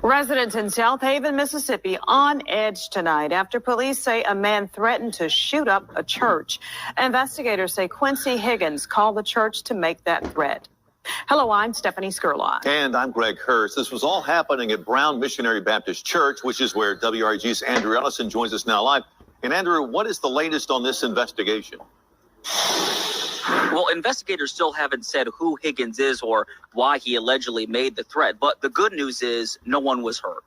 Residents in South Haven, Mississippi on edge tonight after police say a man threatened to shoot up a church. Investigators say Quincy Higgins called the church to make that threat. Hello, I'm Stephanie Skurlock. And I'm Greg Hurst. This was all happening at Brown Missionary Baptist Church, which is where WRG's Andrew Ellison joins us now live. And Andrew, what is the latest on this investigation? Well, investigators still haven't said who Higgins is or why he allegedly made the threat. But the good news is no one was hurt.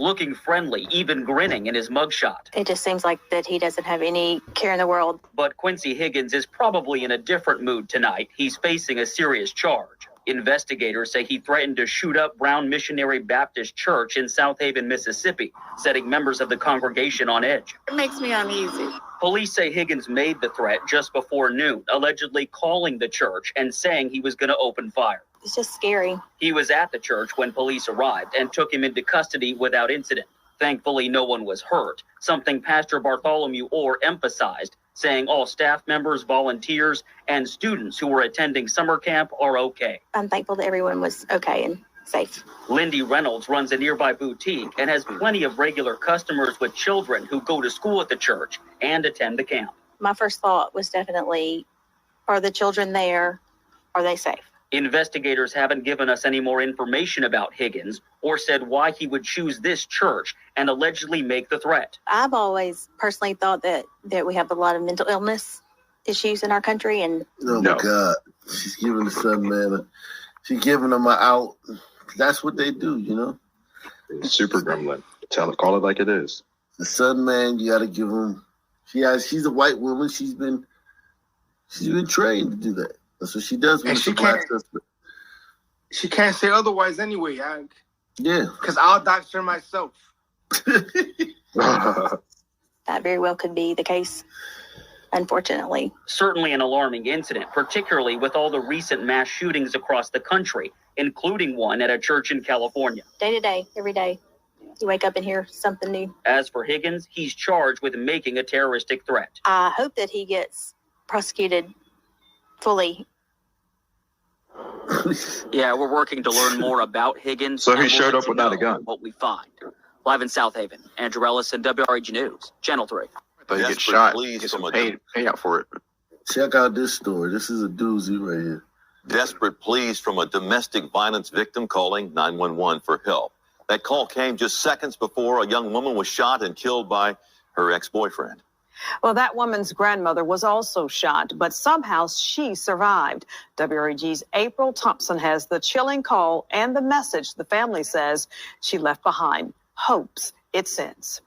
Looking friendly, even grinning in his mugshot. It just seems like that he doesn't have any care in the world. But Quincy Higgins is probably in a different mood tonight. He's facing a serious charge. Investigators say he threatened to shoot up Brown Missionary Baptist Church in South Haven, Mississippi, setting members of the congregation on edge. It makes me uneasy. Police say Higgins made the threat just before noon, allegedly calling the church and saying he was going to open fire. It's just scary. He was at the church when police arrived and took him into custody without incident. Thankfully, no one was hurt, something Pastor Bartholomew Orr emphasized, saying all staff members, volunteers, and students who were attending summer camp are okay. I'm thankful that everyone was okay and safe. Lindy Reynolds runs a nearby boutique and has plenty of regular customers with children who go to school at the church and attend the camp. My first thought was definitely, are the children there? Are they safe? Investigators haven't given us any more information about Higgins or said why he would choose this church and allegedly make the threat. I've always personally thought that we have a lot of mental illness issues in our country. And oh my God, she's giving the son man, she's giving him an out. That's what they do, you know. Super gremlin. Call it like it is. The son man, you got to give him. She's a white woman. She's been trained to do that. That's what she does. When she can't say otherwise anyway. Yeah. Because I'll doctor myself. That very well could be the case, unfortunately. Certainly an alarming incident, particularly with all the recent mass shootings across the country, including one at a church in California. Day to day, every day, you wake up and hear something new. As for Higgins, he's charged with making a terroristic threat. I hope that he gets prosecuted fully. Yeah, we're working to learn more about Higgins. So he showed up without a gun. What we find. Live in South Haven, Andrew Ellison, WRG News, Channel 3. But he gets shot, get some payout for it. Check out this story. This is a doozy right here. Desperate pleas from a domestic violence victim calling 911 for help. That call came just seconds before a young woman was shot and killed by her ex-boyfriend. Well, that woman's grandmother was also shot, but somehow she survived. WREG's April Thompson has the chilling call and the message the family says she left behind. Hopes it sends.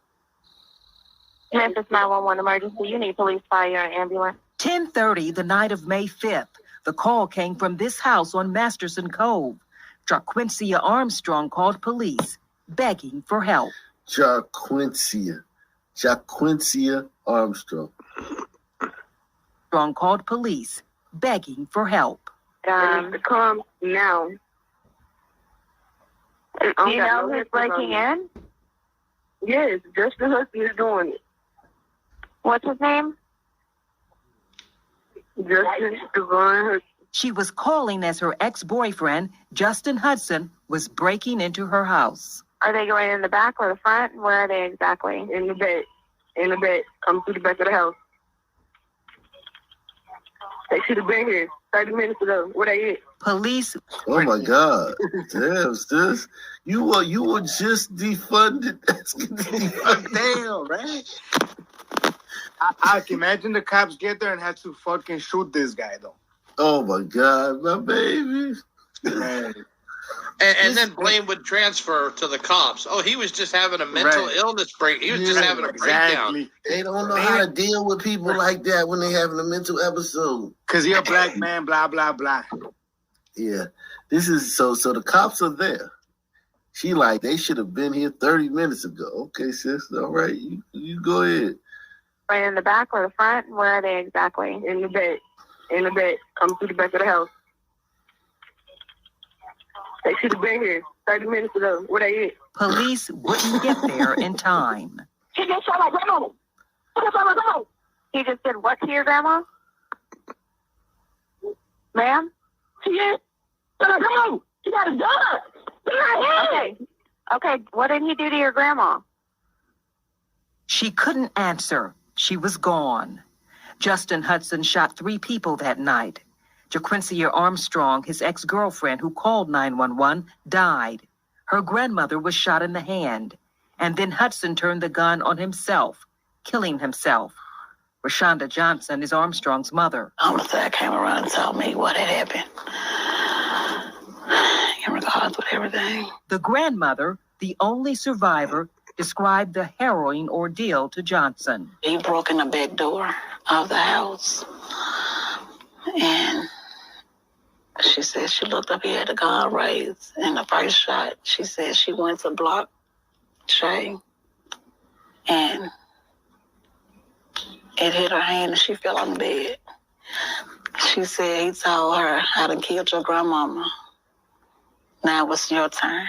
Memphis 911 emergency. You need police, fire, and ambulance. 10:30 the night of May 5th. The call came from this house on Masterson Cove. Jaquincia Armstrong called police, begging for help. Jaquincia Armstrong. Armstrong called police, begging for help. Come now. Do you know who's breaking in? Yes, Justin Husky is doing it. What's his name? Justin Husky. She was calling as her ex-boyfriend, Justin Hudson, was breaking into her house. Are they going in the back or the front? Where are they exactly? In the back. In the back. Come through the back of the house. They should have been here 30 minutes ago. Where they at? Police. Oh my God! Damn, sis, you were just defunded. Damn, right? I can imagine the cops get there and had to fucking shoot this guy though. Oh my God, my baby. And then blame would transfer to the cops. Oh, he was just having a mental illness break. He was just having a breakdown. They don't know how to deal with people like that when they're having a mental episode. Because you're a black man, blah, blah, blah. Yeah. This is so the cops are there. She like, they should have been here 30 minutes ago. Okay, sis. All right. You go ahead. Right in the back or the front? Where are they exactly? In the back. In the back. Come through the back of the house. They should have been here 30 minutes ago. Where they at? Police wouldn't get there in time. He just shot my grandma. He just shot my grandma. He just did what to your grandma? Ma'am? She is. Shut up, grandma. She got a gun. Okay. Okay, what did he do to your grandma? She couldn't answer. She was gone. Justin Hudson shot 3 people that night. JaQuincia Armstrong, his ex-girlfriend who called 911, died. Her grandmother was shot in the hand. And then Hudson turned the gun on himself, killing himself. Rashonda Johnson is Armstrong's mother. Homicide came around and told me what had happened in regards with everything. The grandmother, the only survivor, described the harrowing ordeal to Johnson. He broke in the back door of the house, and she said she looked up, he had the gun raised. And the first shot, she said she went to block Shay, and it hit her hand and she fell on the bed. She said he told her, I done killed your grandmama. Now it's your turn.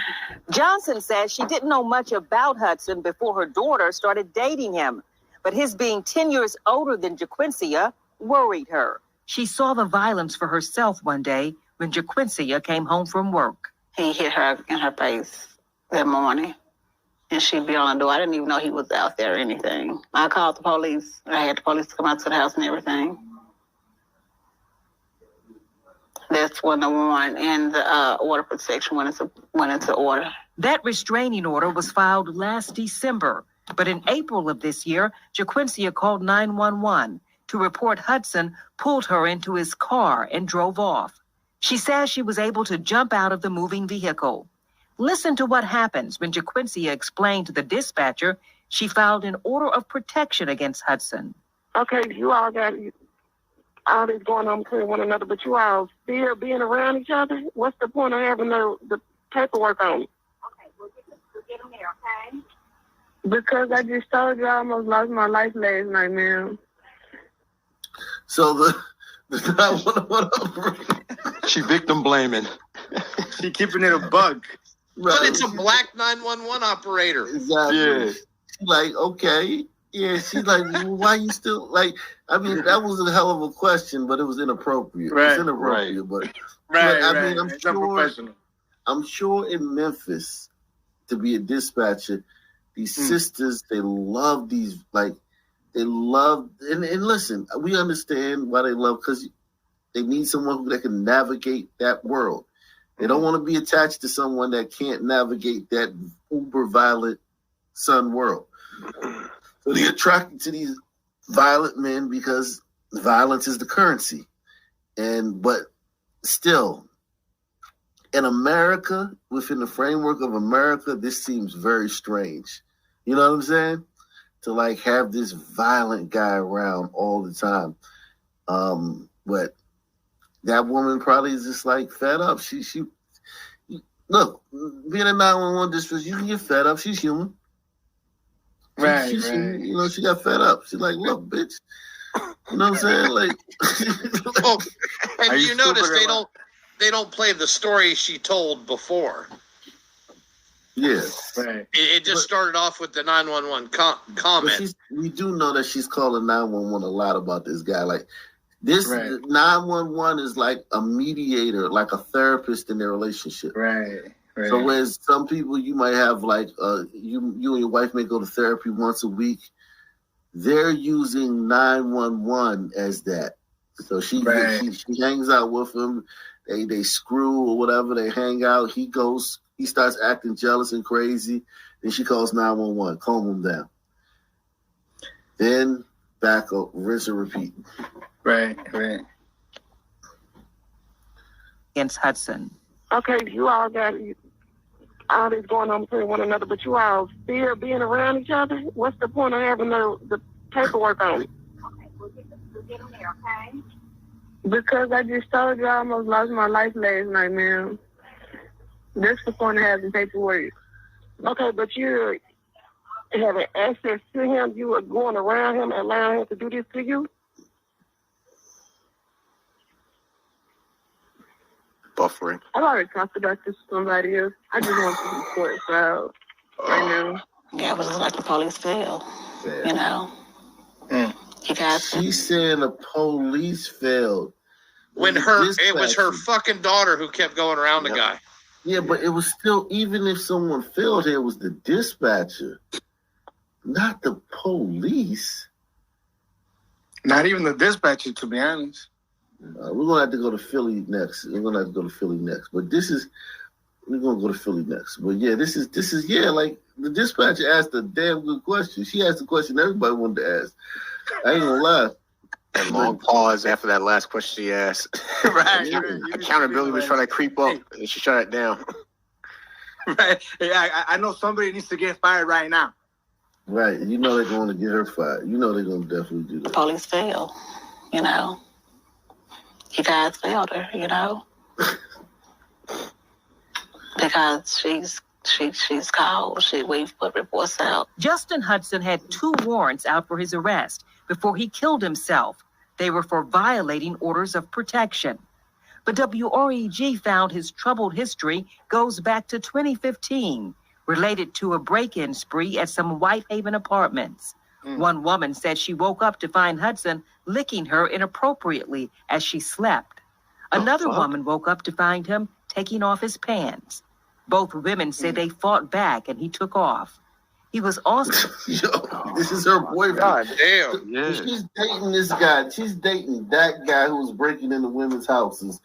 Johnson says she didn't know much about Hudson before her daughter started dating him. But his being 10 years older than JaQuincia worried her. She saw the violence for herself one day when JaQuincia came home from work. He hit her in her face that morning, and she beat on the door. I didn't even know he was out there or anything. I called the police. I had the police come out to the house and everything. That's when the warrant and the order of protection went into order. That restraining order was filed last December. But in April of this year, JaQuincia called 911 to report Hudson pulled her into his car and drove off. She says she was able to jump out of the moving vehicle. Listen to what happens when JaQuincia explained to the dispatcher she filed an order of protection against Hudson. Okay, you all got all this going on between one another, but you all still being around each other? What's the point of having the paperwork on? Okay, we'll get them there, okay? Because I just told you I almost lost my life last night, man. So the 911 operator. She victim blaming. She keeping it a bug. Right. But it's a black 911 operator. Exactly. Yeah. She's like, okay. Yeah, she's like, well, why you still like? I mean, that was a hell of a question, but it was inappropriate. Right, It's inappropriate, but Right, I right. mean, It's unprofessional. I'm sure in Memphis, to be a dispatcher, these sisters, they love these, like, they love, and listen, we understand why they love, because they need someone who that can navigate that world. They don't want to be attached to someone that can't navigate that uber violent sun world. So they're attracted to these violent men because violence is the currency. But still, in America, within the framework of America, this seems very strange. You know what I'm saying? To like have this violent guy around all the time. But that woman probably is just like fed up. She look, being a 911 dispatcher, you can get fed up. She's human. Right. You know, she got fed up. She's like, look, bitch. You know what I'm saying? Like, Oh, and you you notice stupid they don't play the story she told before. yeah. Right. It just started off with the 911 But comment. we do know that she's calling 911 a lot about this guy. Like, this Right. 911 is like a mediator, like a therapist in their relationship. Right. So whereas some people you might have like you and your wife may go to therapy once a week, they're using 911 as that. So she hangs out with him, they screw or whatever, they hang out, he starts acting jealous and crazy, then she calls 911, calm him down. Then back up, rinse and repeat. Right. Against Hudson. Okay, you all got all this going on between one another, but you all still being around each other? What's the point of having the paperwork on? Okay, we'll get them there, okay? Because I just told you I almost lost my life last night, man. That's the point of having paperwork. Okay, but you're having access to him. You were going around him and allowing him to do this to you? Buffering. I've already talked about this with somebody else. I just want to report it out right now. Yeah, it was like the police failed. You know? You guys. She's saying the police failed. When it was her fucking daughter who kept going around the guy. Yeah, but it was still, even if someone failed here, it was the dispatcher, not the police. Not even the dispatcher, to be honest. We're going to have to go to Philly next. But we're going to go to Philly next. But yeah, this is like the dispatcher asked a damn good question. She asked the question everybody wanted to ask. I ain't going to lie. That long pause after that last question she asked. Right. Accountability was trying to creep up, and she shut it down. Right. Yeah, I know somebody needs to get fired right now. Right. You know they're going to get her fired. You know they're going to definitely do that. Police failed, you know. You guys failed her, you know. Because she's called. We've put reports out. Justin Hudson had 2 warrants out for his arrest before he killed himself. They were for violating orders of protection. But WREG found his troubled history goes back to 2015, related to a break-in spree at some Whitehaven apartments. One woman said she woke up to find Hudson licking her inappropriately as she slept. Another woman woke up to find him taking off his pants. Both women said they fought back and he took off. He was also... Yo, this is her boyfriend. God damn. Yeah. She's dating this guy. She's dating that guy who was breaking into women's houses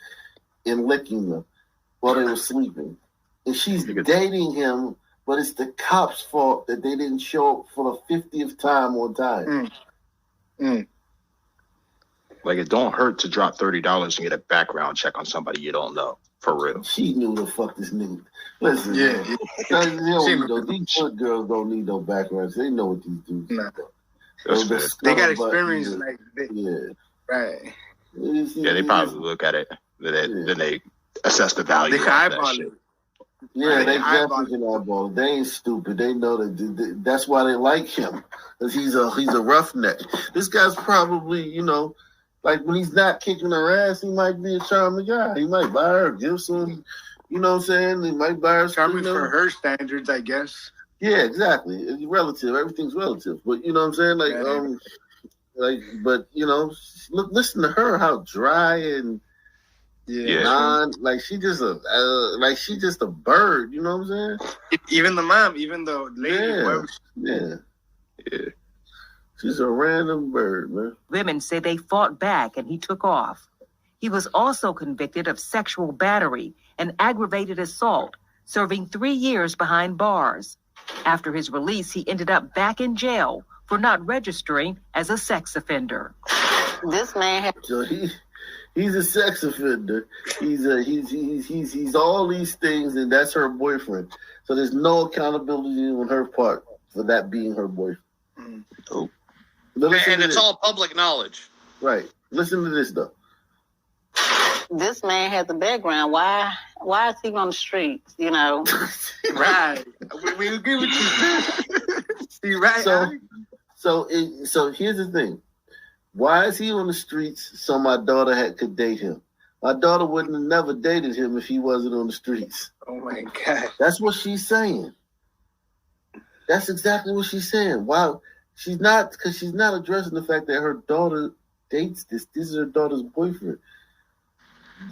and licking them while they were sleeping. And she's dating him, but it's the cops' fault that they didn't show up for the 50th time on time. Like, it don't hurt to drop $30 and get a background check on somebody you don't know. For real. She knew the fuck this nigga. Listen, these good girls don't need no backgrounds. They know what these dudes do. They got experience like that. Yeah. Right. Yeah, they probably look at it. Then they assess the value. They can eyeball it. Yeah, they definitely can eyeball it. They ain't stupid. They know that that's why they like him. Because he's a roughneck. This guy's probably, you know, like when he's not kicking her ass, he might be a charming guy. He might buy her gifts, you know what I'm saying? He might buy her charming for her standards, I guess. Yeah, exactly. It's relative. Everything's relative. But you know what I'm saying? But you know, listen to her, how dry and she's just a bird. You know what I'm saying? Even the mom, even the lady. Yeah. She's a random bird, man. Women say they fought back and he took off. He was also convicted of sexual battery and aggravated assault, serving 3 years behind bars. After his release, he ended up back in jail for not registering as a sex offender. This man So he's a sex offender. He's all these things, and that's her boyfriend. So there's no accountability on her part for that being her boyfriend. Oh. And it's all public knowledge. Right. Listen to this, though. This man has a background. Why is he on the streets, you know? Right. We agree with you. You right? So here's the thing. Why is he on the streets so my daughter could date him? My daughter wouldn't have never dated him if he wasn't on the streets. Oh, my God. That's what she's saying. That's exactly what she's saying. Why? She's not addressing the fact that her daughter dates this. This is her daughter's boyfriend.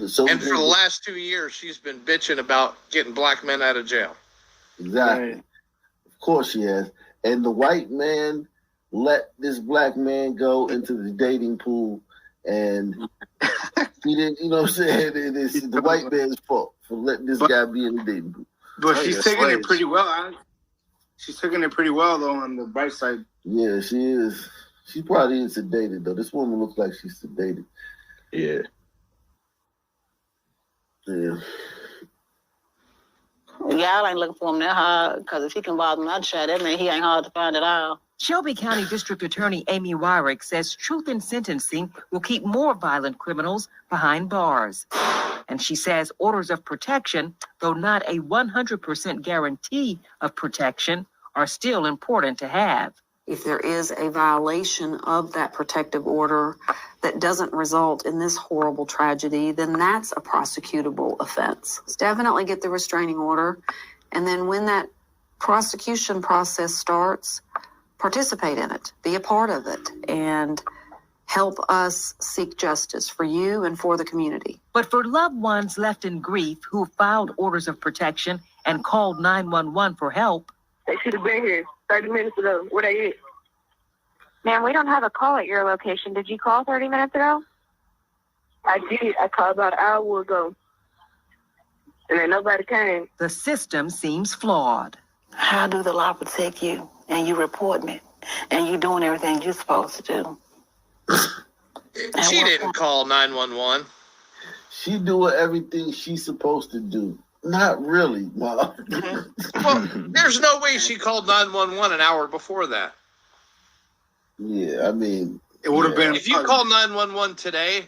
So and for the last 2 years, she's been bitching about getting black men out of jail. Exactly. Right. Of course she has. And the white man let this black man go into the dating pool, and he didn't. You know what I'm saying? It's the white man's fault for letting this guy be in the dating pool. But she's taking it pretty well. She's taking it pretty well, though, on the bright side. Yeah, she is. She probably is sedated, though. This woman looks like she's sedated. Yeah. Yeah. Y'all ain't looking for him that hard, because if he can bother another child, that means he ain't hard to find at all. Shelby County District Attorney Amy Wyrick says truth in sentencing will keep more violent criminals behind bars. And she says orders of protection, though not a 100% guarantee of protection, are still important to have. If there is a violation of that protective order that doesn't result in this horrible tragedy, then that's a prosecutable offense. Definitely get the restraining order. And then when that prosecution process starts, participate in it, be a part of it, and Help us seek justice for you and for the community. But for loved ones left in grief who filed orders of protection and called 911 for help, they should have been here 30 minutes ago. Where they at? Ma'am, we don't have a call at your location. Did you call 30 minutes ago? I did. I called about an hour ago. And then nobody came. the system seems flawed. How do the law protect you and you report me and you doing everything you're supposed to do? She didn't call 911. She doing everything she's supposed to do. Not really, Mom. Well, there's no way she called 911 an hour before that. Yeah, I mean, it would have been. If you call 911 today,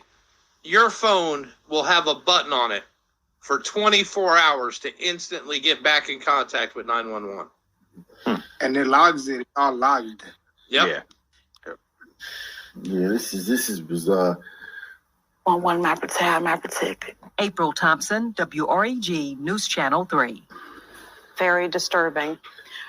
your phone will have a button on it for 24 hours to instantly get back in contact with 911. And it logs it. It's all logged. Yep. Yeah. Yeah, this is bizarre. One my protected. April Thompson, WREG News Channel 3. Very disturbing.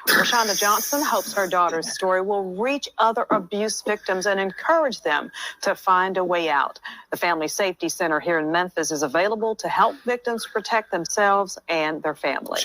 Rashonda Johnson hopes her daughter's story will reach other abuse victims and encourage them to find a way out. The Family Safety Center here in Memphis is available to help victims protect themselves and their family.